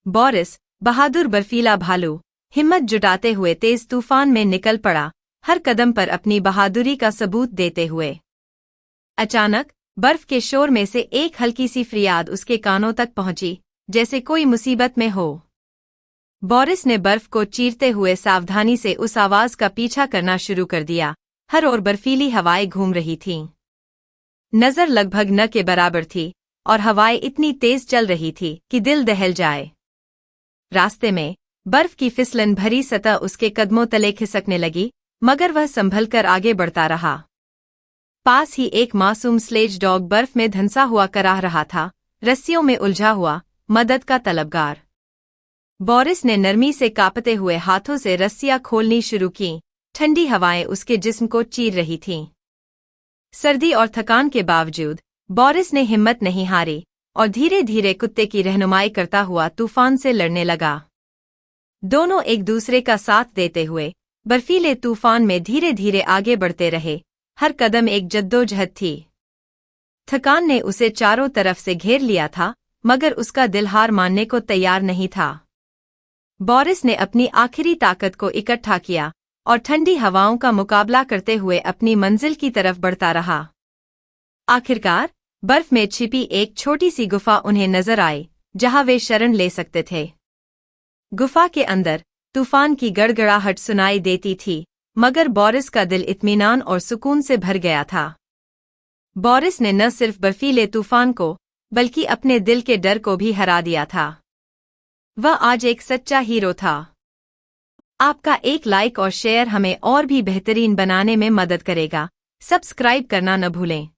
Boris, बहादुर बर्फीला भालू, हिम्मत जुटाते हुए तेज तूफान में निकल पड़ा, हर कदम पर अपनी बहादुरी का सबूत देते हुए। अचानक बर्फ के शोर में से एक हल्की सी फरियाद उसके कानों तक पहुंची, जैसे कोई मुसीबत में हो। बोरिस ने बर्फ को चीरते हुए सावधानी से उस आवाज का पीछा करना शुरू कर दिया। हर ओर बर्फीली हवाएं घूम रही थीं। नजर लगभग न के बराबर थी और हवाएं इतनी तेज चल रही थी कि दिल दहल जाए। रास्ते में बर्फ की फिसलन भरी सतह उसके कदमों तले खिसकने लगी, मगर वह संभल कर आगे बढ़ता रहा। पास ही एक मासूम स्लेज डॉग बर्फ में धंसा हुआ कराह रहा था, रस्सियों में उलझा हुआ, मदद का तलबगार। बोरिस ने नरमी से कांपते हुए हाथों से रस्सियां खोलनी शुरू कीं। ठंडी हवाएं उसके जिस्म को चीर रही थीं। सर्दी और थकान के बावजूद बोरिस ने हिम्मत नहीं हारी और धीरे धीरे कुत्ते की रहनुमाई करता हुआ तूफान से लड़ने लगा। दोनों एक दूसरे का साथ देते हुए बर्फीले तूफान में धीरे धीरे आगे बढ़ते रहे। हर कदम एक जद्दोजहद थी। थकान ने उसे चारों तरफ से घेर लिया था, मगर उसका दिल हार मानने को तैयार नहीं था। बोरिस ने अपनी आखिरी ताकत को इकट्ठा किया और ठंडी हवाओं का मुकाबला करते हुए अपनी मंजिल की तरफ बढ़ता रहा। आखिरकार बर्फ में छिपी एक छोटी सी गुफा उन्हें नजर आई, जहां वे शरण ले सकते थे। गुफा के अंदर तूफान की गड़गड़ाहट सुनाई देती थी, मगर बोरिस का दिल इत्मीनान और सुकून से भर गया था। बोरिस ने न सिर्फ बर्फीले तूफान को, बल्कि अपने दिल के डर को भी हरा दिया था। वह आज एक सच्चा हीरो था। आपका एक लाइक और शेयर हमें और भी बेहतरीन बनाने में मदद करेगा। सब्सक्राइब करना न भूलें।